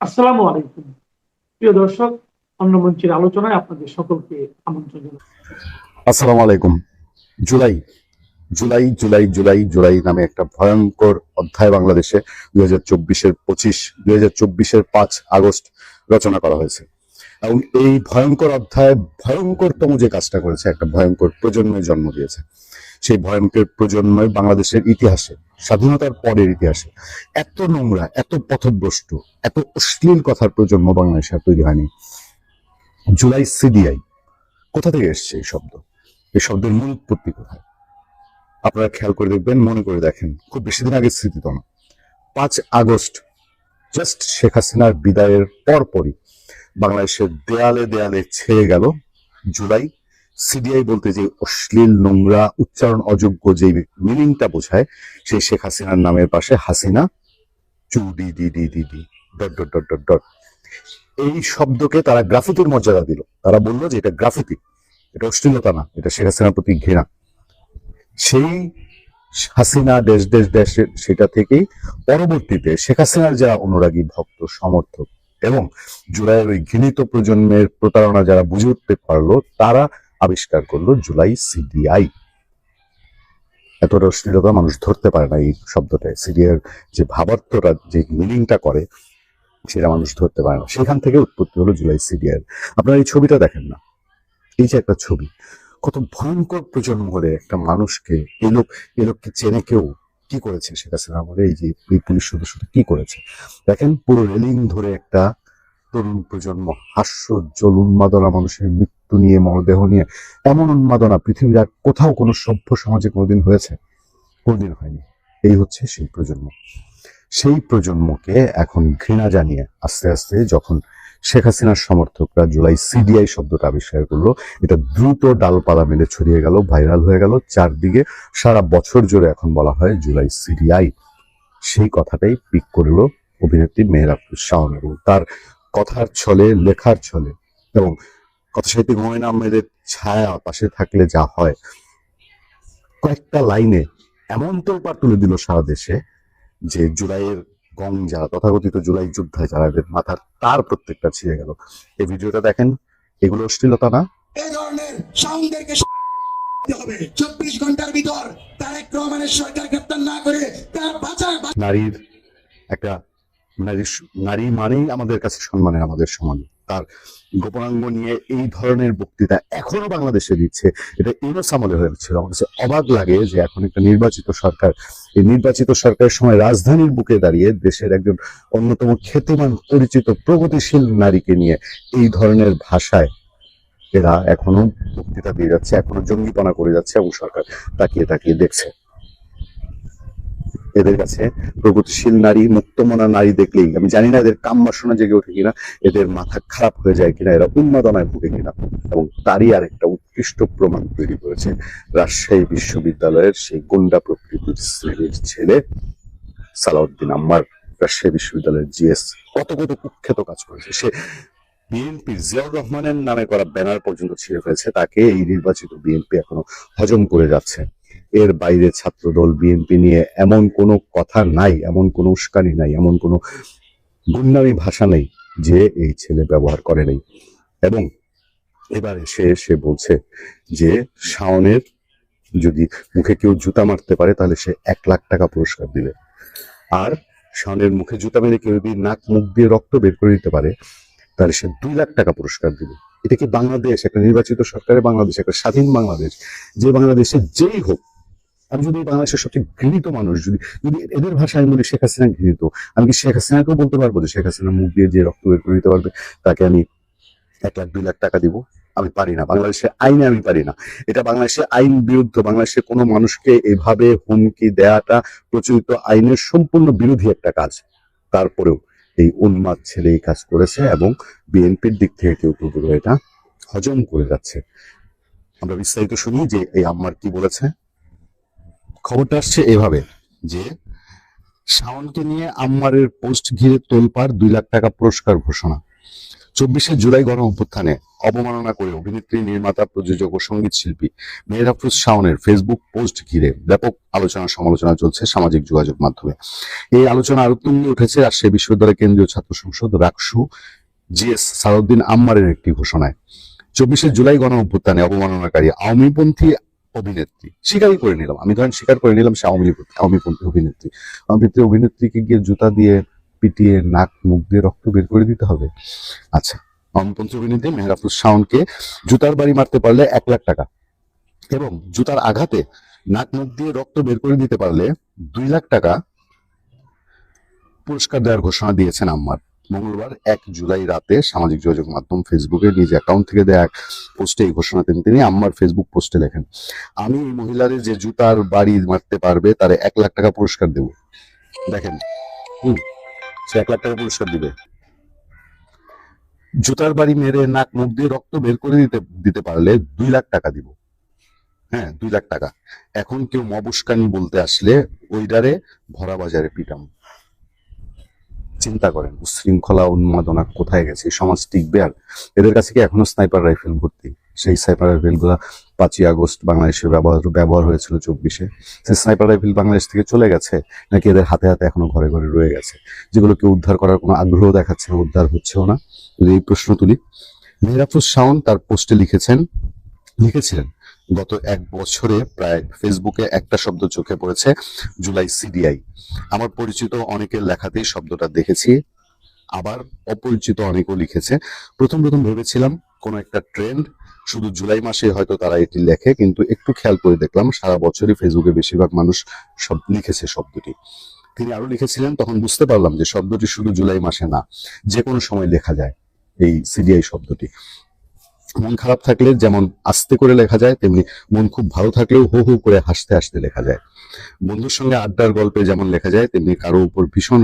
আসসালামু আলাইকুম। প্রিয় দর্শক, অন্য মঞ্চের আলোচনায় আপনাদের সকলকে আমন্ত্রণ জানাই। আসসালামু আলাইকুম। জুলাই জুলাই জুলাই জুলাই জুলাই নামে একটা ভয়ঙ্কর অধ্যায় বাংলাদেশে 2024-এর 5 আগস্ট রচনা করা হয়েছে। এবং এই ভয়ঙ্কর অধ্যায় ভয়ঙ্করতম যে কাজটা করেছে, একটা ভয়ঙ্কর প্রজন্মের জন্ম দিয়েছে। সেই ভয়ঙ্কর প্রজন্মের বাংলাদেশের ইতিহাসে, স্বাধীনতার পরের ইতিহাসে এত নোংরা, এত পথভ্রষ্ট, এত অশ্লীল কথার প্রজন্ম বাংলাদেশে আর তৈরি হয়নি। জুলাই সিডিআই, কোথা থেকে এসছে এই শব্দ? এই শব্দের মূল উৎপত্তি কোথায়? আপনারা খেয়াল করে দেখবেন, মনে করে দেখেন, খুব বেশি দিন আগে স্মৃতি তো না, 5 আগস্ট, জাস্ট শেখ হাসিনার বিদায়ের পরপরই বাংলাদেশের দেয়ালে দেয়ালে ছেয়ে গেল জুলাই। সিডিআই বলতে যে অশ্লীল, নোংরা, উচ্চারণ অযোগ্য যে মিনিংটা বোঝায়, সেই শেখ হাসিনার নামের পাশে হাসিনা চু D D D D D dot dot dot dot dot, এই শব্দকে তারা গ্রাফিতির মর্যাদা দিল। তারা বললো যে এটা গ্রাফিতি, এটা অশ্লীলতা না, এটা শেখ হাসিনার প্রতি ঘৃণা। সেই হাসিনা দেশ দেশ দেশ, সেটা থেকেই পরবর্তীতে শেখ হাসিনার যারা অনুরাগী, ভক্ত, সমর্থক এবং জুলাইয়ের ওই ঘৃণিত প্রজন্মের প্রতারণা যারা বুঝে উঠতে পারলো, তারা আবিষ্কার করলো জুলাই সিডিআই। এতটা অশ্লীলতা মানুষ ধরতে পারে না এই শব্দটায়। সিডিআই যে ভাবার্থটা, যে মিনিংটা করে, সেটা মানুষ ধরতে পারে না। সেখান থেকে উৎপত্তি হলো জুলাই সিডিআই। আপনারা এই ছবিটা দেখেন না? এই যে একটা ছবি, কত ভয়ঙ্কর প্রজন্ম হলে একটা মানুষকে, এই লোককে চেনে কেউ? কি করেছে শেখ হাসিনা আমলে এই পুলিশ সদস্যটা কি করেছে? দেখেন, পুরো রেলিং ধরে একটা তরুণ প্রজন্ম, হাস্যোজ্জ্বল উন্মাদনা, মানুষের মৃত্যু নিয়ে, মরদেহ নিয়ে। এমন উন্মাদনা পৃথিবীর আর কোথাও কোনো সভ্য সমাজে কোনোদিন হয়েছে? কোনোদিন হয়নি। এই হচ্ছে সেই প্রজন্ম। সেই প্রজন্মকে এখন ঘৃণা জানিয়ে আস্তে আস্তে যখন শেখ হাসিনার সমর্থকরা জুলাই সিডিআই শব্দটা আবিষ্কার করলো, এটা দ্রুত ডালপালা মেলে ছড়িয়ে গেল, ভাইরাল হয়ে গেল চারদিকে। সারা বছর জুড়ে এখন বলা হয় জুলাই সিডিআই। সেই কথাটাই পিক করলো অভিনেত্রী মেহের আফরোজ শাওন, এবং তার কথার ছলে, লেখার ছলে, এবং কথাসাহিত্যিক হুমায়ুন আহমেদের ছায়া পাশে থাকলে যা হয়, কয়েকটা লাইনে এমন তোলপাড় তুলে দিল সারা দেশে যে জুলাইয়ের গং যারা, তথাকথিত জুলাই যোদ্ধায় যারা, এদের মাথার তার প্রত্যেকটা ছিঁড়ে গেল। এই ভিডিওটা দেখেন, এগুলো অশ্লীলতা না? এই ধরনের সাউন্ডদেরকে হবে 24 ঘন্টার ভিতর তারেক রহমানের সরকার গ্রেপ্তার না করে তার বাঁচার নারীর একটা, নারী মানেই আমাদের কাছে সম্মানের, আমাদের সমান। তার গোপনাঙ্গ নিয়ে এই ধরনের বক্তৃতা এখনো বাংলাদেশে দিচ্ছে, এটা ইউনূস আমলে হয়েছিল। আমার কাছে অবাক লাগে যে এখন একটা নির্বাচিত সরকার, এই নির্বাচিত সরকারের সময় রাজধানীর বুকে দাঁড়িয়ে দেশের একজন অন্যতম খ্যাতিমান, পরিচিত, প্রগতিশীল নারীকে নিয়ে এই ধরনের ভাষায় এরা এখনো বক্তৃতা দিয়ে যাচ্ছে, এখনো জঙ্গিপনা করে যাচ্ছে, এবং সরকার তাকিয়ে তাকিয়ে দেখছে। এদের কাছে প্রগতিশীল নারী, মুক্তমনা নারী দেখলেই, আমি জানি না এদের কাম বাসনা জেগে ওঠে কিনা, এদের মাথা খারাপ হয়ে যায় কিনা, এরা উন্মাদনায় ভুগে কিনা। এবং তারই আর একটা উৎকৃষ্ট প্রমাণ তৈরি করেছে রাজশাহী বিশ্ববিদ্যালয়ের সেই গুন্ডা প্রকৃতির শ্রেণীর ছেলে সালাউদ্দিন আম্মার। রাজশাহী বিশ্ববিদ্যালয়ের জিএস কত কত কুখ্যাত কাজ করেছে সে। বিএনপি জিয়াউর রহমানের নামে করা ব্যানার পর্যন্ত ছিঁড়ে ফেলেছে, তাকে এই নির্বাচিত বিএনপি এখনো হজম করে যাচ্ছে। এর বাইরে ছাত্রদল বিএনপি নিয়ে এমন কোনো কথা নাই, এমন কোনো উস্কানি নাই, এমন কোনো গুন্ডামি ভাষা নেই যে এই ছেলে ব্যবহার করে নেই। এবং এবার সে বলছে যে শাওনের যদি মুখে কেউ জুতা মারতে পারে তাহলে সে 1 লাখ টাকা পুরস্কার দিবে। আর শাওনের মুখে জুতা মেরে কেউ যদি নাক মুখ দিয়ে রক্ত বের করে দিতে পারে তাহলে সে 2 লাখ টাকা পুরস্কার দিবে। এটা কি বাংলাদেশ? একটা নির্বাচিত সরকারের বাংলাদেশ, একটা স্বাধীন বাংলাদেশ, যে বাংলাদেশে যেই হোক, আমি যদি বাংলাদেশের সবচেয়ে ঘৃণিত মানুষ, যদি যদি এদের ভাষায় আমি বলি শেখ হাসিনা ঘৃণিত, আমি কি শেখ হাসিনাকেও বলতে পারবো যে শেখ হাসিনা মুখ দিয়ে যে রক্ত বের করে দিতে পারবে তাকে আমি 1 লাখ 2 লাখ টাকা দিব? আমি পারি না, বাংলাদেশের আইনে আমি পারি না। এটা বাংলাদেশের আইন বিরুদ্ধ। বাংলাদেশের কোনো মানুষকে এভাবে হুমকি দেওয়াটা প্রচলিত আইনের সম্পূর্ণ বিরোধী একটা কাজ। তারপরেও এই উন্মাদ ছেলে এই কাজ করেছে, এবং বিএনপির দিক থেকে কেউ কেউ এটা হজম করে যাচ্ছে। আমরা বিস্তারিত শুনি যে এই আম্মার কি বলেছে। খবরটা আসছে এভাবে যে শাওনকে নিয়ে আম্মারের পোস্ট ঘিরে তোলপাড়, 2 লাখ টাকা পুরস্কার ঘোষণা। 24শে জুলাই গণ অভ্যুত্থানে অবমাননা করে অভিনেত্রী, নির্মাতা, প্রযোজক ও সঙ্গীত শিল্পী মেহের আফরোজ শাওনের ফেসবুক পোস্ট ঘিরে ব্যাপক আলোচনা সমালোচনা চলছে সামাজিক যোগাযোগ মাধ্যমে। এই আলোচনা আরো তুঙ্গে উঠেছে রাজশাহী বিশ্ববিদ্যালয়ের কেন্দ্রীয় ছাত্র সংসদ রাকসু জিএস সালাউদ্দিন আম্মারের একটি ঘোষণায়। 24শে জুলাই গণ অভ্যুত্থানে অবমাননাকারী আওয়ামীপন্থী অভিনেত্রী, স্বীকারই করে নিলাম, আমি ধরেন স্বীকার করে নিলাম সে আওয়ামীপন্থী অভিনেত্রীকে গিয়ে জুতা দিয়ে পিটিয়ে নাক মুখ দিয়ে রক্ত বের করে দিতে হবে? আচ্ছা, আওয়ামীপন্থী অভিনেত্রী মেহের আফরোজ শাওনকে জুতার বাড়ি মারতে পারলে 1 লাখ টাকা এবং জুতার আঘাতে নাক মুখ দিয়ে রক্ত বের করে দিতে পারলে 2 লাখ টাকা পুরস্কার দেওয়ার ঘোষণা দিয়েছেন আম্মার। মঙ্গলবার 1 জুলাই রাতে সামাজিক যোগাযোগ মাধ্যম ফেসবুকে নিজ অ্যাকাউন্ট থেকে দেয়া এক পোস্টে এই ঘোষণা দেন তিনি। আম্মার ফেসবুক পোস্টে লেখেন, আমি এই মহিলারে যে জুতার বাড়ি মারতে পারবে তারে 1 লাখ টাকা পুরস্কার দেব। দেখেন, সে 1 লাখ টাকা পুরস্কার দিবে। জুতার বাড়ি মেরে নাক মুখ দিয়ে রক্ত বের করে দিতে পারলে 2 লাখ টাকা দিব। হ্যাঁ, 2 লাখ টাকা। এখন কেউ মবুস্কানি বলতে আসলে ওইটারে ভরা বাজারে পিটাম। চিন্তা করেন উশৃঙ্খলা উন্মাদনা কোথায় গেছে, সমাজ টিকবে আর? এদের কাছে কি এখনো স্নাইপার রাইফেল ভর্তি? সেই স্নাইপার রাইফেল গুলা 5ই আগস্ট বাংলাদেশে ব্যবহার হয়েছিল 24শে। সেই স্নাইপার রাইফেল বাংলাদেশ থেকে চলে গেছে নাকি এদের হাতে হাতে এখনো ঘরে ঘরে রয়ে গেছে, যেগুলোকে উদ্ধার করার কোনো আগ্রহ দেখাচ্ছে না, উদ্ধার হচ্ছেও না? যদি এই প্রশ্ন তুলি, মেহের আফরোজ শাওন তার পোস্টে লিখেছিলেন গত 1 বছরে প্রায় ফেসবুকে একটা শব্দ চোখে পড়েছে, জুলাই সিডিআই। আমার পরিচিত অনেকের লেখাতেই শব্দটা দেখেছি, আবার অপরিচিত অনেকেও লিখেছে। প্রথম ভেবেছিলাম কোনো একটা ট্রেন্ড, শুধু জুলাই মাসে হয়তো তারা এটি লেখে, কিন্তু একটু খেয়াল করে দেখলাম সারা বছরই ফেসবুকে বেশিরভাগ মানুষ সব লিখেছে শব্দটি। তিনি আরো লিখেছিলেন, তখন বুঝতে পারলাম যে শব্দটি শুধু জুলাই মাসে না, যে কোনো সময় লেখা যায় এই সিডিআই শব্দটি। মন খারাপ থাকলে যেমন আস্তে করে লেখা যায়, তেমনি মন খুব ভালো থাকলেও হো হো করে হাসতে হাসতে লেখা যায়। বন্ধুর সঙ্গে আড্ডার গল্পে যেমন লেখা যায়, তেমনি কারো উপর ভীষণ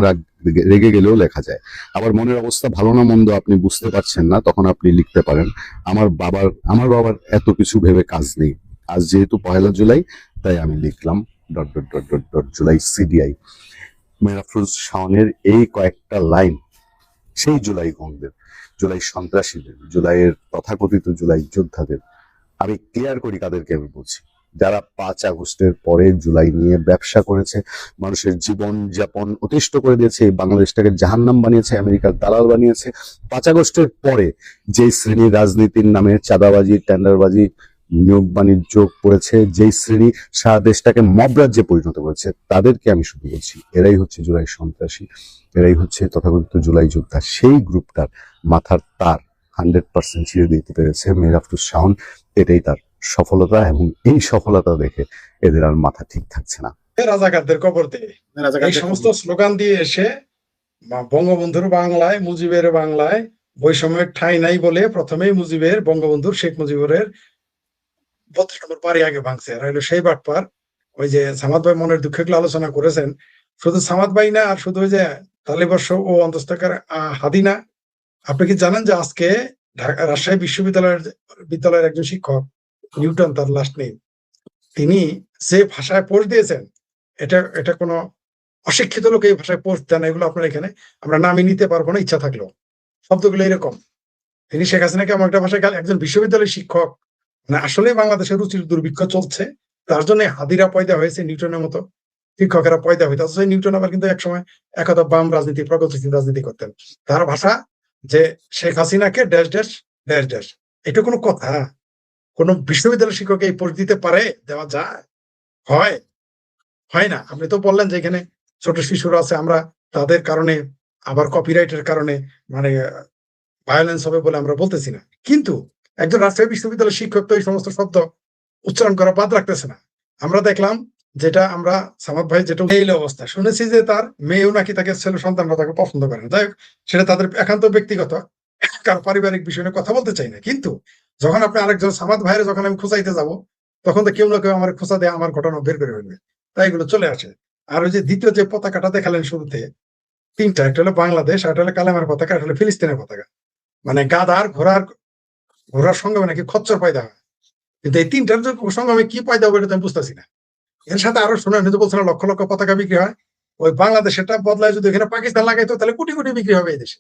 রেগে গেলেও লেখা যায়। আবার মনের অবস্থা ভালো না মন্দ আপনি বুঝতে পারছেন না, তখন আপনি লিখতে পারেন, আমার বাবার এত কিছু ভেবে কাজ নেই, আজ যেহেতু 1 জুলাই তাই আমি লিখলাম ... জুলাই সিডিআই। মেহের আফরোজ শাওনের এই কয়েকটা লাইন সেই জুলাই গণদের, জুলাই সন্ত্রাসীদের, জুলাইয়ের তথাকথিত জুলাই যোদ্ধাদের। আমি ক্লিয়ার করি কাদেরকে আমি বলছি, যারা 5 আগস্টের পরে জুলাই নিয়ে ব্যবসা করেছে, মানুষের জীবন যাপন অতিষ্ঠ করে দিয়েছে, বাংলাদেশটাকে জাহান্নাম বানিয়েছে, আমেরিকার দালাল বানিয়েছে। 5 আগস্টের পরে যে শ্রেণী রাজনীতির নামে চাঁদাবাজি, টেন্ডারবাজি, নিয়োগ বাণিজ্য করেছে, যেই শ্রেণী সারা দেশটাকে মব রাজ্যে পরিণত করেছে, তাদেরকে আমি শুধু বলছি, এরাই হচ্ছে জুলাই সন্ত্রাসী, এরাই হচ্ছে তথাকথিত জুলাই যোদ্ধা। সেই গ্রুপটার মাথার তার 100% ছিঁড়ে দিতে পেরেছে মেহের আফরোজ শাওন। এটাই তার সফলতা, এবং এই সফলতা দেখে এদের আর মাথা ঠিক থাকছে না। রাজাকারদের কবর দিয়ে এই সমস্ত স্লোগান দিয়ে এসে বঙ্গবন্ধুর বাংলায়, মুজিবের বাংলায় বৈষম্যের ঠাঁই নাই বলে প্রথমেই বঙ্গবন্ধুর শেখ মুজিবের 32 নম্বর পারি আগে ভাঙছে। আর হলো সেই বাটপার, ওই যে সামাদ ভাই মনের দুঃখগুলো আলোচনা করেছেন, শুধু সামাদ ভাই না, আর শুধু ওই যে তালিবর্ষ ও অন্তস্তকার হাদিনা। আপনি কি জানেন যে আজকে রাজশাহী বিশ্ববিদ্যালয়ের একজন শিক্ষক, নিউটন তার লাস্ট নেই, তিনি যে ভাষায় পোস্ট দিয়েছেন, এটা কোনো অশিক্ষিত লোক এই ভাষায় পোস্ট দেন, এগুলো আপনার এখানে আমরা নামই নিতে পারবো না ইচ্ছা থাকলেও। শব্দগুলো এরকম। তিনি শেখ হাসিনাকে এমন একটা ভাষায় একজন বিশ্ববিদ্যালয়ের শিক্ষক, মানে আসলে বাংলাদেশের রুচির দুর্ভিক্ষ চলছে, তার জন্য হাদিরা পয়দা হয়েছে, নিউটনের মতো শিক্ষকেরা পয়দা হইতে। অথচ নিউটন আবার কিন্তু একসময় একদা বাম রাজনীতি, প্রগতিশীল রাজনীতি করতেন। তার ভাষা যে শেখ হাসিনাকে ড্যাশ ড্যাশ ড্যাশ ড্যাশ, এটা কোনো কথা? কোন বিশ্ববিদ্যালয়ের শিক্ষক এই পোস্ট দিতে পারে? দেওয়া যায়? হয় না। আপনি তো বললেন যে এখানে ছোট শিশুরা আছে, আমরা তাদের কারণে, আবার কপিরাইটের কারণে মানে ভায়োলেন্স হবে বলে আমরা বলতেছি না, কিন্তু একজন রাজশাহী বিশ্ববিদ্যালয়ের শিক্ষক তো এই সমস্ত শব্দ উচ্চারণ করা বাদ রাখতেছে না। আমরা দেখলাম যেটা আমরা সামাদ ভাই যেটা এই অবস্থা শুনেছি যে তার মেয়েও নাকি তাকে ছেলে সন্তানরা তাকে পছন্দ করেন। যাই হোক, সেটা তাদের একান্ত ব্যক্তিগত, কার পারিবারিক বিষয় নিয়ে কথা বলতে চাই না। কিন্তু যখন আপনি আরেকজন সামাদ ভাইয়ের যখন আমি খোঁচাইতে যাব, তখন তো কেউ না কেউ আমার খোঁচা দিয়ে আমার ঘটনা বের করে ফেলবে, তাই এগুলো চলে আসে। আর ওই যে দ্বিতীয় যে পতাকাটা দেখালেন শুরুতে, 3টা, একটা হলো বাংলাদেশ, একটা হলো কালেমার পতাকা, একটা হলো ফিলিস্তিনের পতাকা। মানে গাধার ঘোড়ার সঙ্গে নাকি খচ্চর পয়দা হয়, কিন্তু এই 3টার সঙ্গে আমি কি পয়দা হবে এটা আমি বুঝতেছি না। এর সাথে আরো শোনেন, বলছিলাম লক্ষ লক্ষ পতাকা বিক্রি হয়, ওই বাংলাদেশেরটা বদলায় যদি এখানে পাকিস্তান লাগাইতো তাহলে কোটি কোটি বিক্রি হবে এই দেশে।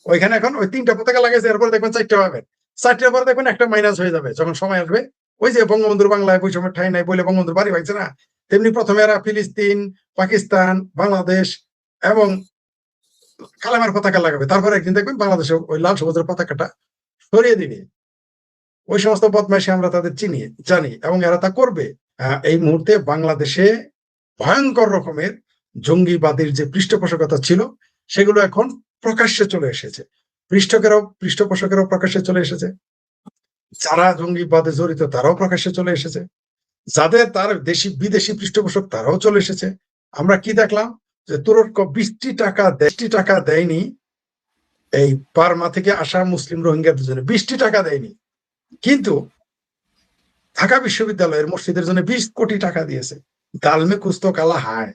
ওইখানে এখন ওই 3টা পতাকা লাগাইছে, এরপরে দেখবেন 4টা পাবেন, 4টার পরে দেখবেন একটা মাইনাস হয়ে যাবে যখন সময় আসবে। ওই যে বঙ্গবন্ধুর বাংলায় বৈষম্যের ঠাঁই নাই বলে বঙ্গবন্ধুর বাড়ি ভাঙছে না, তেমনি প্রথমে এরা ফিলিস্তিন, পাকিস্তান, বাংলাদেশ এবং কালেমার পতাকা লাগাবে, তারপরে একদিন দেখবেন বাংলাদেশে ওই লাল সবুজের পতাকাটা সরিয়ে দিবে। ওই সমস্ত বদমাইশি আমরা তাদের চিনি, জানি, এবং এরা তা করবে। এই মুহূর্তে বাংলাদেশে ভয়ঙ্কর রকমের জঙ্গিবাদের যে পৃষ্ঠপোষকতা ছিল সেগুলো এখন প্রকাশ্যে চলে এসেছে, পৃষ্ঠপোষকেরাও প্রকাশ্যে চলে এসেছে, যারা জঙ্গিবাদে জড়িত তারাও প্রকাশ্যে চলে এসেছে, যাদের তার দেশি বিদেশি পৃষ্ঠপোষক তারাও চলে এসেছে। আমরা কি দেখলাম যে তুরস্ক 20 টাকা দেয়নি এই বার্মা থেকে আসা মুসলিম রোহিঙ্গাদের জন্য, 20 টাকা দেয়নি, কিন্তু ঢাকা বিশ্ববিদ্যালয়ের মসজিদের জন্য 20 কোটি টাকা দিয়েছে। দালমে কুছ তো কালা হায়,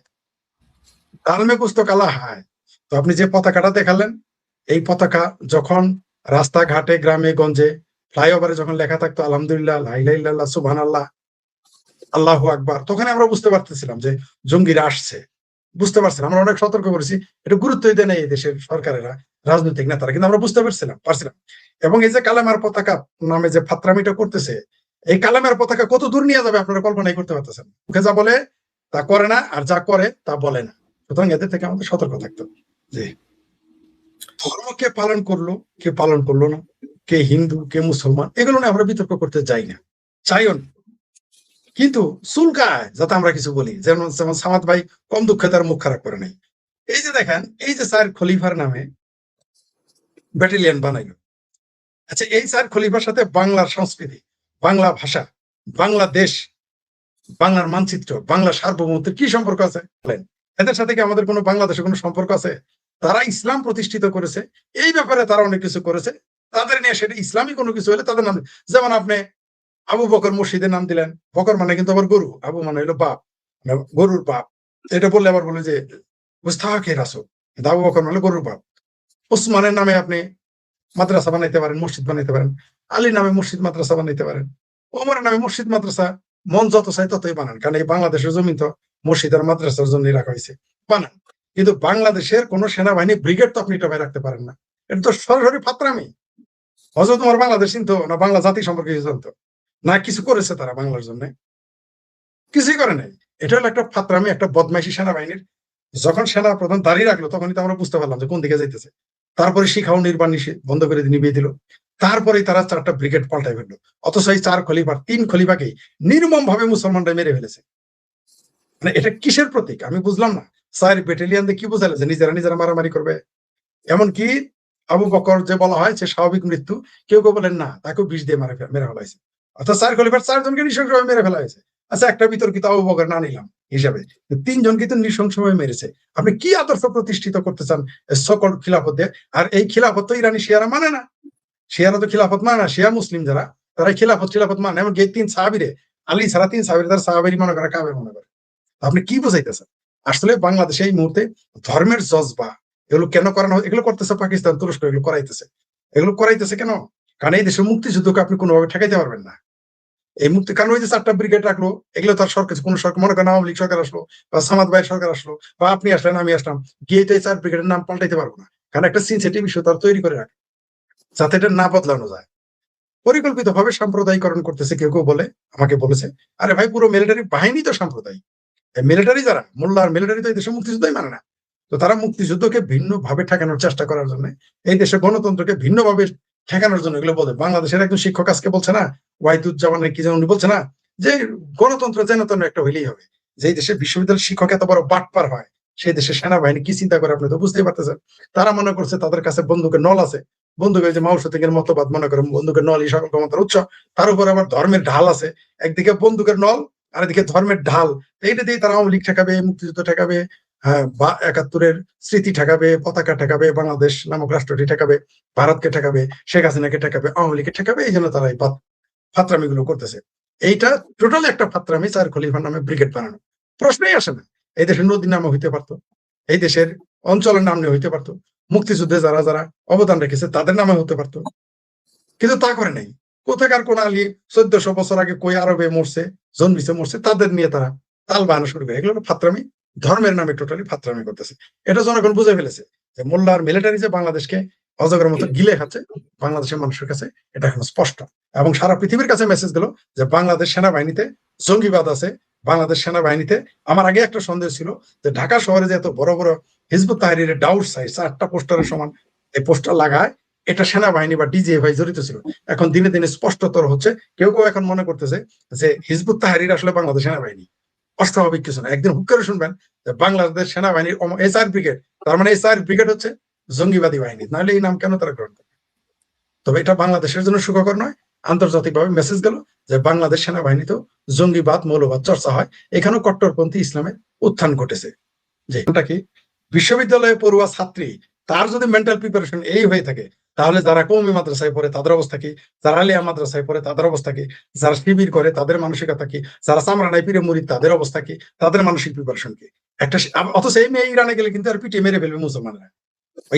দালমে কুছ তো কালা হায়। তো আপনি যে পতাকাটা দেখালেন, এই পতাকা যখন রাস্তাঘাটে গ্রামে গঞ্জে ফ্লাইওভারে যখন লেখা থাকতো আলহামদুলিল্লাহ, লা ইলাহা ইল্লাল্লাহ, সুবহানাল্লাহ, আল্লাহু আকবার, তখন আমরা বুঝতে পারতেছিলাম যে জঙ্গিরা আসছে, বুঝতে পারছিলাম। আমরা অনেক সতর্ক করেছি, এটা গুরুত্বই দেয় না এই দেশের সরকারেরা, রাজনৈতিক নেতারা, কিন্তু আমরা বুঝতে পারছিলাম। এবং এই যে কালেমার পতাকা নামে যে ফাত্রামিটা করতেছে, এই কালেমার পতাকা কত দূর নিয়ে যাবে আপনারা কল্পনাই করতে পারতেছেন। মুখে যা বলে তা করে না, আর যা করে তা বলে না। সুতরাং এদের থেকে আমাদের সতর্ক থাকতে হবে যে ধর্ম কে পালন করলো, কে পালন করলো না, কে হিন্দু, কে মুসলমান, এগুলো নিয়ে আমরা বিতর্ক করতে যাই না, চাইও না। কিন্তু চুলকায় যাতে আমরা কিছু বলি, যেমন সামাদ ভাই কম দুঃখে তার মুখ খারাপ করে নাই। এই যে দেখেন, এই যে স্যার খলিফার নামে ব্যাটালিয়ন বানাইলো। আচ্ছা, এই স্যার খলিফার সাথে বাংলার সংস্কৃতি, বাংলা ভাষা, বাংলাদেশ, বাংলার মানচিত্র, বাংলা সার্বভৌমত্বের কি সম্পর্ক আছে বলেন? এদের সাথে কি আমাদের কোনো বাংলাদেশের কোনো সম্পর্ক আছে? তারা ইসলাম প্রতিষ্ঠিত করেছে, এই ব্যাপারে তারা অনেক কিছু করেছে, তাদের নিয়ে সেটা ইসলামী কোনো কিছু হলে তাদের নাম, যেমন আপনি আবু বকর মসজিদের নাম দিলেন, বকর মানে কিন্তু আবার গরু, আবু মানে হলো বাপ, গরুর বাপ। এটা বললে আবার বলে যে মুস্তাহাকে রাসূল, আবু বকর মানে গরুর বাপ। ওসমানের নামে আপনি মাদ্রাসা বানাইতে পারেন, মসজিদ বানাইতে পারেন, আলীর নামে মসজিদ মাদ্রাসা বানাইতে পারেন, ওমরের নামে মসজিদ মাদ্রাসা মন যত চাই ততই বানান, কারণ এই বাংলাদেশের জমি তো মসজিদ আর মাদ্রাসার জন্য রাখা হয়েছে, বানান। কিন্তু বাংলাদেশের কোন সেনাবাহিনী ব্রিগেড তো আপনি টবাই রাখতে পারেন না, এটা তো সরাসরি ফাত্রামি। হয়তো তোমার বাংলাদেশ চিনতো না, বাংলা জাতি সম্পর্কে কিছু জানতো না, কিছু করেছে তারা বাংলার জন্য? কিছুই করে নাই। এটা হলো একটা ফাত্রামি, একটা বদমাইশি সেনাবাহিনীর। যখন সেনা প্রধান দাঁড়িয়ে রাখলো তখনই তো আমরা বুঝতে পারলাম যে কোন দিকে যাইতেছে। তারপরে শিখাও নির্বাণ বন্ধ করে নিভিয়ে দিল, তারপরেই তারা 4টা ব্রিগেড পাল্টাই ফেললো। অথচ এই 4 খলিফার 3 খলিফাকে নির্মম ভাবে মুসলমানরা মেরে ফেলেছে। মানে এটা কিসের প্রতীক আমি বুঝলাম না। 4 ব্যাটালিয়ন দিয়ে কি বোঝালে যে নিজেরা মারামারি করবে? এমনকি আবু বকর যে বলা হয় যে স্বাভাবিক মৃত্যু, কেউ বলেন না, তাকেও বিষ দিয়ে মেরে ফেলা হয়েছে। অর্থাৎ 4 খলিফার 4 জনকে নৃশংসভাবে মেরে ফেলা হয়েছে। আচ্ছা, একটা বিতর্কিত আবু বকর না নিলাম হিসাবে, 3 জনকে তো নৃশংসভাবে মেরেছে। আপনি কি আদর্শ প্রতিষ্ঠিত করতে চান সকল খিলাফত দিয়ে? আর এই খিলাফত তো ইরানি শিয়ারা মানে না, শিয়ারা তো খিলাফত মানে না, শিয়া মুসলিম যারা তারা খিলাফত মানে। এমন এই 3 সাহাবীরে, আলী ছাড়া 3 সাহাবীরে তার সাহাবী মনে করে, কাবে মনে করে। আপনি কি বুঝাইতেছেন? আসলে বাংলাদেশে এই মুহূর্তে ধর্মের জজবা এগুলো কেন করানো, এগুলো করতেছে পাকিস্তান, তুরস্ক, এগুলো করাইতেছে কেন? কারণ এই দেশের মুক্তিযুদ্ধকে আপনি কোনোভাবে ঠেকাইতে পারবেন না। এই মুক্তি, কারণ ওই যে 4টা ব্রিগেড রাখলো, এগুলো তার সরকার, কোন সরকার, মনে করেন আওয়ামী লীগ সরকার আসলো বা সামাদ ভাইয়ের সরকার আসলো বা আপনি আসলেন, আমি আসলাম, গিয়ে তো এই 4 ব্রিগেডের নাম পাল্টাইতে পারবো না, কারণ একটা সেনসিটিভ ইস্যু তার তৈরি করে রাখে যাতে এটা না বদলানো যায়। পরিকল্পিতভাবে সাম্প্রদায়িকরণ করতেছে। কেউ বলে, আমাকে বলেছে, আরে ভাই পুরো মিলিটারি বাহিনী তো সাম্প্রদায়িক। মিলিটারি যারা মোল্লার মিলিটারি তো এই দেশে মুক্তিযুদ্ধই মানে না। তো তারা মুক্তিযুদ্ধকে ভিন্ন ভাবে ঠেকানোর চেষ্টা করার জন্য, এই দেশে গণতন্ত্রকে ভিন্ন ভাবে ঠেকানোর জন্য এগুলো বলে। বাংলাদেশের একজন শিক্ষক আজকে বলছে না, ওয়াহিদুজ্জামান কি যেন, উনি বলছে না যে গণতন্ত্র যেন তেন একটা হইলেই হবে। যে দেশে বিশ্ববিদ্যালয়ের শিক্ষক এত বড় বাটপার হয়, সেই দেশে সেনাবাহিনী কি চিন্তা করে আপনি তো বুঝতেই পারতেছেন। তারা মনে করছে তাদের কাছে বন্দুকের নল আছে, বন্দুকের যে মাউসের মতবাদ মনে করেন বন্দুকের নলই সকল ক্ষমতার উৎস, তার উপর আবার ধর্মের ঢাল আছে, একদিকে বন্দুকের নল আর এদিকে ধর্মের ঢাল। এইটা দিয়ে তারা আওয়ামী লীগ ঠেকাবে, মুক্তিযুদ্ধ ঠেকাবে, বা 71-এর স্মৃতি ঠেকাবে, পতাকা ঠেকাবে, বাংলাদেশ নামক রাষ্ট্রটি ঠেকাবে, ভারতকে ঠেকাবে, শেখ হাসিনাকে ঠেকাবে, আওয়ামী লীগকে ঠেকাবে। এই জন্য তারা এই ফাত্রামি গুলো করতেছে। এইটা টোটালি একটা ফাত্রামি, 4 খলিফার নামে ব্রিগেড বানানো। প্রশ্নই আসে না। এই দেশের নদীর নামে হইতে পারতো, এই দেশের অঞ্চলের নাম নিয়ে হইতে পারতো, মুক্তিযুদ্ধে যারা যারা অবদান রেখেছে তাদের নামে হতে পারতো, কিন্তু তা করে নাই। কোথাকার কোন আলী 1400 বছর আগে কই আরবে মরছে, জন্মিছে, মরছে, তাদের নিয়ে তারা তাল বাহানো শুরু করে। এগুলো ফাত্রামি, ধর্মের নামে টোটালি ফাত্রামি করতেছে। এটা জনগণ বুঝে ফেলেছে যে মোল্লার মিলিটারি যে বাংলাদেশকে অজগরের মতো গিলে খাচ্ছে বাংলাদেশের মানুষের কাছে এটা এখন স্পষ্ট, এবং সারা পৃথিবীর কাছে মেসেজ দিল যে বাংলাদেশ সেনাবাহিনীতে জঙ্গিবাদ আছে। বাংলাদেশ সেনাবাহিনীতে আমার আগে একটা সন্দেহ ছিল যে ঢাকা শহরে যে এত বড় বড় হিজবুত তাহরীরের ডাউট সাইজ 4টা পোস্টারের সমান এই পোস্টার লাগায়, এটা সেনাবাহিনী বা ডিজিএফআই জড়িত ছিল। এখন দিনে দিনে স্পষ্টতর হচ্ছে, কেউ কেউ এখন মনে করতেছে যে হিজবুত তাহরীর আসলে বাংলাদেশ সেনাবাহিনী। অস্বাভাবিক কিছু না, একদিন হুক করে শুনবেন যে বাংলাদেশ সেনাবাহিনীর এসআর ব্রিগেড, তার মানে এসআর ব্রিগেড হচ্ছে জঙ্গিবাদী বাহিনী, নাহলে এই নাম কেন তারা গ্রহণ করে? তবে এটা বাংলাদেশের জন্য সুখকর নয়। আন্তর্জাতিকভাবে মেসেজ গেল যে বাংলাদেশ সেনাবাহিনীতেও জঙ্গিবাদ মৌলবাদ চর্চা হয়, এখানেও কট্টরপন্থী ইসলামের উত্থান ঘটেছে। যে এটা কি বিশ্ববিদ্যালয়ে পড়ুয়া ছাত্রী, তার যদি মেন্টাল প্রিপারেশন এই হয়ে থাকে, তাহলে যারা কওমি মাদ্রাসায় পড়ে তাদের অবস্থা কি, যারা আলিয়া মাদ্রাসায় পড়ে তাদের অবস্থা কি, যারা শিবির করে তাদের মানসিকতা কি, যারা চামড়ানায় পীরে মুরিদ তাদের অবস্থা কি, তাদের মানসিক প্রিপারেশন কি? একটা অথচ এই মেয়ে ইরানে গেলে কিন্তু আর পিটিয়ে মেরে ফেলবে মুসলমানরা।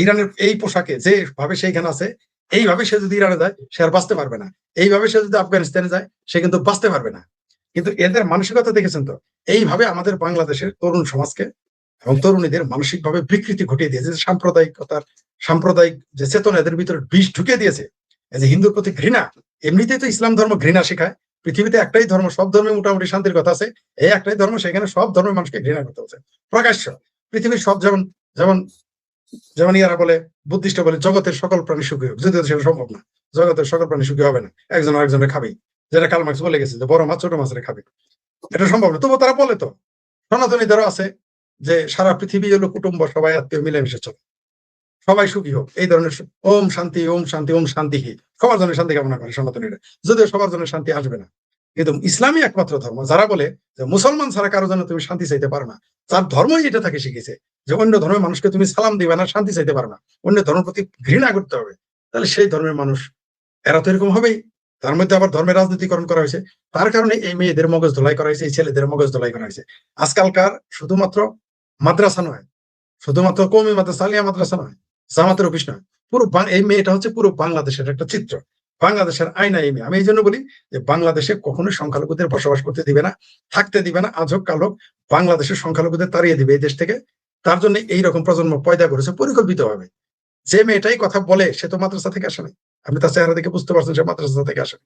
ইরানের এই পোশাকে যে ভাবে সেইখানে আছে, এইভাবে সে যদি ইরানে যায় সে আর বাঁচতে পারবে না, এইভাবে সে যদি আফগানিস্তানে যায় সে কিন্তু বাঁচতে পারবে না। কিন্তু এদের মানসিকতা দেখেছেন তো, এইভাবে আমাদের বাংলাদেশের তরুণ সমাজকে এবং তরুণীদের মানসিকভাবে বিকৃতি ঘটিয়ে দিয়েছে। সাম্প্রদায়িক যে চেতনা এদের ভিতরে বিষ ঢুকিয়ে দিয়েছে। এই যে হিন্দুর প্রতি ঘৃণা, এমনিতেই তো ইসলাম ধর্ম ঘৃণা শেখায়। পৃথিবীতে একটাই ধর্ম, সব ধর্মে মোটামুটি শান্তির কথা আছে, এই একটাই ধর্ম, সেখানে সব ধর্মের মানুষকে ঘৃণা করতে হচ্ছে প্রকাশ্য। পৃথিবীর সব যেমন যেমন যেমন ইয়ারা বলে, বুদ্ধিস্ট বলে জগতের সকল প্রাণী সুখী হোক, যদিও সেটা সম্ভব না। জগতের সকল প্রাণী সুখী হবে না, একজন আরেকজনের খাবেই, যেটা কার্ল মার্কস বলে গেছে যে বড় মাছ ছোট মাছের খাবে, এটা সম্ভব না। তবুও তারা বলে তো, সনাতনীদেরও আছে যে সারা পৃথিবী হলো কুটুম্ব, সবাই আত্মীয় মিলেমিশে চলে, সবাই সুখী হোক, এই ধরনের ওম শান্তি ওম শান্তি ওম শান্তি, সবার জন্য শান্তি কামনা করে সনাতনীরা, যদিও সবার জন্য শান্তি আসবে না। কিন্তু ইসলামী একমাত্র ধর্ম যারা বলে যে মুসলমান ছাড়া কারো জন্য তুমি শান্তি চাইতে পারো না, তার ধর্মই এটা তাকে শিখেছে যে অন্য ধর্মের মানুষকে তুমি সালাম দিবে না, শান্তি চাইতে পারো না, অন্য ধর্মের প্রতি ঘৃণা করতে হবে। তাহলে সেই ধর্মের মানুষ এরা তো এরকম হবেই। তার মধ্যে আবার ধর্মের রাজনীতিকরণ করা হয়েছে, তার কারণে এই মেয়েদের মগজ ধোলাই করা হয়েছে, এই ছেলেদের মগজ ধোলাই করা হয়েছে। আজকালকার শুধুমাত্র মাদ্রাসা নয়, শুধুমাত্র কওমি মাদ্রাসা আলিয়া মাদ্রাসা নয়, জামাতের অফিস নয়, পুরো এই মেয়েটা হচ্ছে পুরো বাংলাদেশের একটা চিত্র, বাংলাদেশের আয়না এই মেয়ে। আমি এই জন্য বলি যে বাংলাদেশে কখনোই সংখ্যালঘুদের বসবাস করতে দিবে না, থাকতে দিবে না, আজ হোক কাল হোক বাংলাদেশের সংখ্যালঘুদের তাড়িয়ে দিবে এই দেশ থেকে। তার জন্য এইরকম প্রজন্ম পয়দা করেছে পরিকল্পিতভাবে। যে মেয়েটাই কথা বলে সে তো মাদ্রাসা থেকে আসে নাই, আপনি তার চেহারা দেখে বুঝতে পারছেন সে মাদ্রাসা থেকে আসে।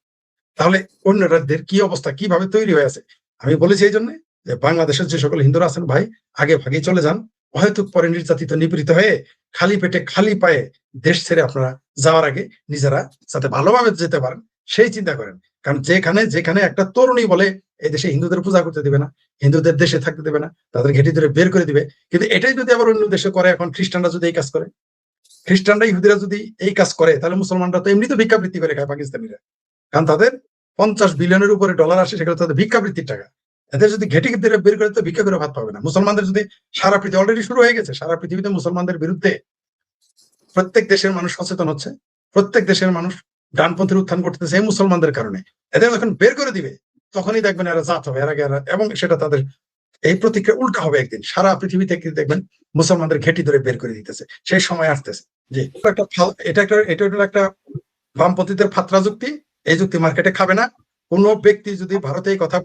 তাহলে অন্য রাজ্যের কি অবস্থা, কিভাবে তৈরি হয়ে আছে? আমি বলেছি এই জন্য যে বাংলাদেশের যে সকল হিন্দুরা আছেন ভাই, আগে ভাগে চলে যান, হয়তো পরে নির্যাতিত নিপীড়িত হয়ে খালি পেটে খালি পায়ে দেশ ছেড়ে আপনারা যাওয়ার আগে নিজেরা যাতে ভালোভাবে যেতে পারেন সেই চিন্তা করেন। কারণ যেখানে একটা তরুণী বলে এই দেশে হিন্দুদের পূজা করতে দিবে না, হিন্দুদের দেশে থাকতে দেবে না, তাদের ঘেঁটি ধরে বের করে দিবে, কিন্তু এটাই যদি আবার অন্য দেশে করে, এখন খ্রিস্টানরা যদি এই কাজ করে, খ্রিস্টানরা ইহুদিরা যদি এই কাজ করে, তাহলে মুসলমানরা তো এমনিতে ভিক্ষাবৃত্তি করে খায় পাকিস্তানিরা, কারণ তাদের 50 বিলিয়নের উপরে ডলার আসে, সেগুলো তাদের ভিক্ষাবৃত্তির টাকা। এদের যদি ঘেঁটি বের করে তো ভিক্ষা করে ভাত পাবে না। মুসলমানদের যদি সারা পৃথিবী অলরেডি শুরু হয়ে গেছে, সারা পৃথিবীতে মুসলমানদের বিরুদ্ধে প্রত্যেক দেশের মানুষ সচেতন হচ্ছে, প্রত্যেক দেশের মানুষ ডানপন্থীর উত্থান করতেছে এই মুসলমানদের কারণে। এদের যখন বের করে দিবে তখনই দেখবেন এরা জাত হবে, এর আগে এবং সেটা তাদের এই প্রতিক্রিয়া উল্টা হবে। একদিন সারা পৃথিবী থেকে দেখবেন মুসলমানদের ঘেঁটি ধরে বের করে দিতেছে, সেই সময় আসতেছে। যে এটা একটা বামপন্থীদের ফাত্রা যুক্তি, এই যুক্তি মার্কেটে খাবে না। কোন ব্যক্তি যদি ভারতে এই কথা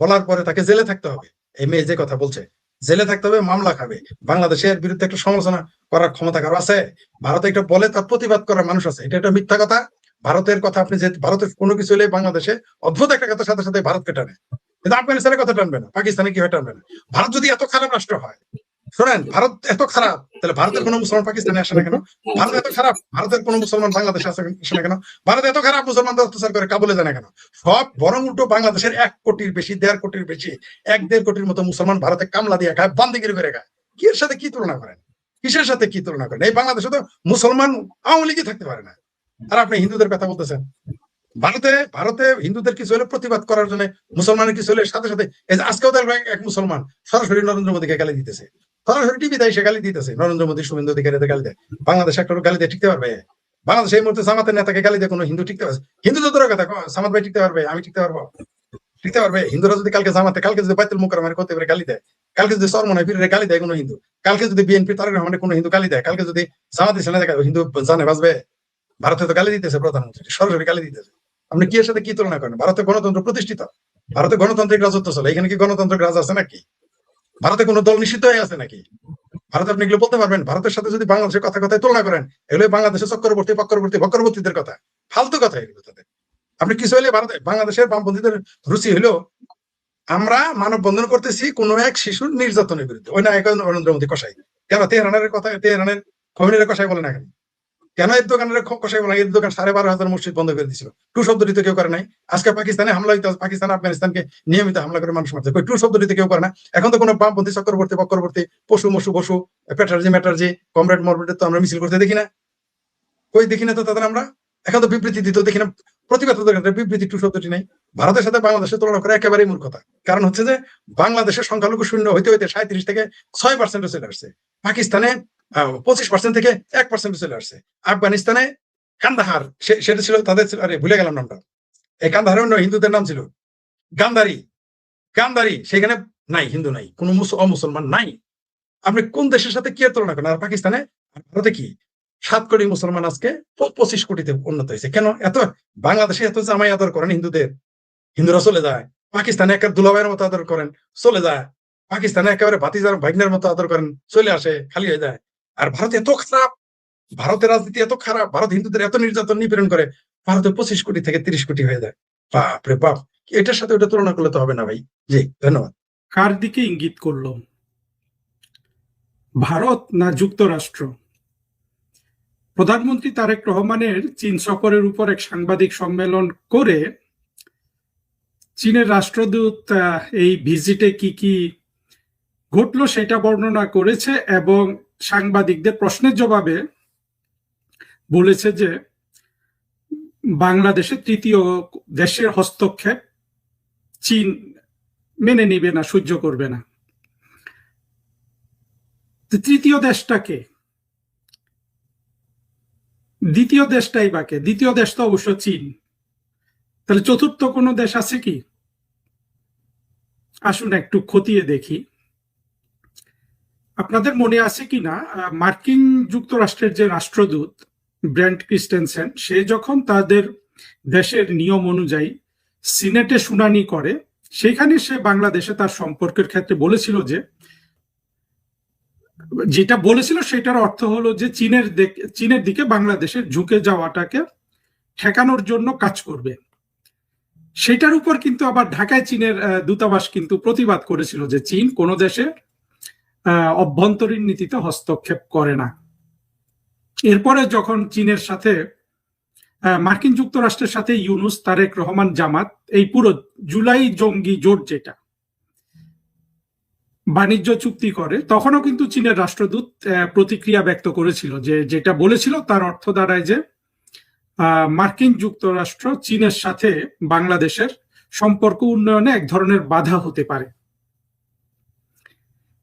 বলার পরে তাকে জেলে থাকতে হবে, এই মেয়ে যে কথা বলছে জেলে থাকতে হবে, মামলা খাবে। বাংলাদেশের বিরুদ্ধে একটা সমালোচনা করার ক্ষমতা কারো আছে? ভারতে একটা বলে তার প্রতিবাদ করার মানুষ আছে, এটা একটা মিথ্যা কথা। ভারতের কথা আপনি যে ভারতের কোনো কিছু হলে বাংলাদেশে অদ্ভুত একটা কথার সাথে সাথে ভারতকে টানে, কিন্তু আফগানিস্তানের কথা টানবে না, পাকিস্তানে কি হয় টানবে না। ভারত যদি এত খারাপ রাষ্ট্র হয়, শোনেন, ভারত এত খারাপ, তাহলে ভারতের কোনো মুসলমান পাকিস্তানে আসে না কেন? ভারত এত খারাপ, ভারতের কোনো মুসলমান বাংলাদেশে আসে না কেন? ভারত এত খারাপ, মুসলমানদের অত্যাচার করে কাবুলে যায় না কেন? সব বরং উল্টো বাংলাদেশের 1 কোটির বেশি, 1.5 কোটির বেশি, 1-1.5 কোটির মতো মুসলমান ভারতে কামলা দিয়ে খায়, বান্দিগিরি করে খায়। কি এর সাথে কি তুলনা করেন? কিসের সাথে কি তুলনা করেন? এই বাংলাদেশে তো মুসলমান আওয়ামী লীগই থাকতে পারে না, আর আপনি হিন্দুদের কথা বলতেছেন। ভারতে হিন্দুদের কিছু হলে প্রতিবাদ করার জন্য, মুসলমানের কিছু হলে সাথে সাথে, আজকেও এক মুসলমান সরাসরি নরেন্দ্র মোদীকে গালি দিতেছে, সরাসরি টিভিতে এসে গালি দিতেছে, নরেন্দ্র মোদী শুভেন্দু অধিকারীদের গালি দেয়। বাংলাদেশ একটা গালি দিয়ে টিকতে পারবে? বাংলাদেশ এই মুহূর্তে জামাতের নেতাকে গালি দিয়ে কোনো হিন্দু টিকতে পারবে? হিন্দু তো দূরের কথা, জামাত ভাই টিকতে পারবে? আমি টিকতে পারবো? টিকতে পারবে? হিন্দুরা যদি কালকে যদি বাইতুল মুকাররমের করতে পারে গালি দেয়, কালকে যদি চরমনায় পীরের গালি দেয় কোনো হিন্দু, কালকে যদি বিএনপি তারেক রহমানের কোনো হিন্দু গালি দেয়, কালকে যদি জামাত ইসলামে দেখা হিন্দু জানে বাঁচবে? ভারতে তো গালি দিতেছে প্রধানমন্ত্রী, সরাসরি গালি দিতেছে। আপনি কি এর সাথে কি তুলনা করেন? ভারতে গণতন্ত্র প্রতিষ্ঠিত, ভারতে গণতান্ত্রিক রাজত্ব চলে, এখানে কি গণতান্ত্রিক রাজ আছে নাকি? ভারতে কোনো দল নিষিদ্ধ হয়ে আছে নাকি? ভারত আপনি এগুলো বলতে পারবেন? ভারতের সাথে যদি বাংলাদেশের কথা কথায় তুলনা করেন, এগুলো বাংলাদেশের চক্রবর্তী বক্রবর্তীদের কথা, ফালতু কথা এগুলো তাদের। আপনি কিছু হইলে বাংলাদেশের বামপন্থীদের রুচি হইলো আমরা মানববন্ধন করতেছি কোনো এক শিশুর নির্যাতনের বিরুদ্ধে, ওই নায়ক নরেন্দ্র মোদী কষাই। কেন তেহরানের কথা, তেহরানের খমেনির কষাই বলে না কেন? কেন এর দোকানের কষাই বলে? এর দোকান 12,500 মসজিদ বন্ধ করে দিয়েছিল। টু শব্দটিতে কেউ করে নাই। আজকে পাকিস্তানে হামলা হইতে, পাকিস্তান আফগানিস্তানকে নিয়মিত হামলা করে মানুষ মারছে, টু শব্দটিতে কেউ করে না। এখন তো কোনো বামপন্থী চক্রবর্তী বক্রবর্তী পশু মশু বসু ম্যাটার্জি কমরেড মরমেডের তো আমরা মিছিল করতে দেখি না, কই দেখি না তো তাদের আমরা। এখন তো বিবৃতি দিতে দেখি না, প্রতিবাদ বিবৃতি টু শব্দটি নাই। ভারতের সাথে বাংলাদেশের তুলনা করে একেবারেই মূর্খতা। কারণ হচ্ছে যে বাংলাদেশের সংখ্যালঘু শূন্য হইতে হইতে 37 থেকে 6% চলে আসছে। পাকিস্তানে 25% থেকে 1% চলে আসছে। আফগানিস্তানে কান্দাহার, সেটা ছিল তাদের, আরে ভুলে গেলাম নামটা, এই কান্দাহারের অন্য হিন্দুদের নাম ছিল গান্ধারী, সেখানে নাই, হিন্দু নাই, কোন অমুসলমান নাই। আপনি কোন দেশের সাথে কি তুলনা করেন? আর পাকিস্তানে, ভারতে কি 7 কোটি মুসলমান আজকে 25 কোটিতে উন্নত হয়েছে। কেন এত বাংলাদেশে এত জামাই আদর করেন হিন্দুরা চলে যায়। পাকিস্তানে একেবারে দুলাভাইয়ের মতো আদর করেন, চলে যায়। পাকিস্তানে একেবারে ভাতিজার ভাগ্নের মতো আদর করেন, চলে আসে, খালি হয়ে যায়। আর ভারত এত খারাপ, ভারতের রাজনীতি এত খারাপ, ভারত হিন্দুদের এত নির্যাতন নিপীড়ন করে, ভারতে 25 কোটি থেকে 30 কোটি হয়ে যায়। বাপ রে বাপ, এটার সাথে ওটা তুলনা করলে তো হবে না ভাই। জি, ধন্যবাদ। কার দিকে ইঙ্গিত করলো, ভারত না যুক্তরাষ্ট্র? প্রধানমন্ত্রী তারেক রহমানের চীন সফরের উপর এক সাংবাদিক সম্মেলন করে চীনের রাষ্ট্রদূত এই ভিজিটে কি কি ঘটলো সেটা বর্ণনা করেছে এবং সাংবাদিকদের প্রশ্নের জবাবে বলেছে যে বাংলাদেশে তৃতীয় দেশের হস্তক্ষেপ চীন মেনে নিবে না, সহ্য করবে না। তৃতীয় দেশটাকে, দ্বিতীয় দেশটাই বাকে, দ্বিতীয় দেশ তো অবশ্য চীন। তাহলে চতুর্থ কোনো দেশ আছে কি? আসুন একটু খতিয়ে দেখি। আপনাদের মনে আছে কি না, মার্কিন যুক্তরাষ্ট্রের যে রাষ্ট্রদূত ব্রেন্ট ক্রিস্টেনসেন, সে যখন তাদের দেশের নিয়ম অনুযায়ী সিনেটে শুনানি করে, সেখানে সে বাংলাদেশে তার সম্পর্কের ক্ষেত্রে বলেছিল যে, যেটা বলেছিল সেটার অর্থ হলো যে চীনের দিকে বাংলাদেশের ঝুঁকে যাওয়াটাকে ঠেকানোর জন্য কাজ করবে। সেটার উপর কিন্তু আবার ঢাকায় চীনের দূতাবাস কিন্তু প্রতিবাদ করেছিল যে চীন কোনো দেশে অভ্যন্তরীণ নীতিতে হস্তক্ষেপ করে না। এরপরে যখন চীনের সাথে মার্কিন যুক্তরাষ্ট্রের সাথে ইউনূস, তারেক রহমান, জামাত, এই পুরো জুলাই জঙ্গি জোট যেটা বাণিজ্য চুক্তি করে, তখনও কিন্তু চীনের রাষ্ট্রদূত প্রতিক্রিয়া ব্যক্ত করেছিল যে যেটা বলেছিল তার অর্থ দাঁড়ায় যে মার্কিন যুক্তরাষ্ট্র চীনের সাথে বাংলাদেশের সম্পর্ক উন্নয়নে এক ধরনের বাধা হতে পারে।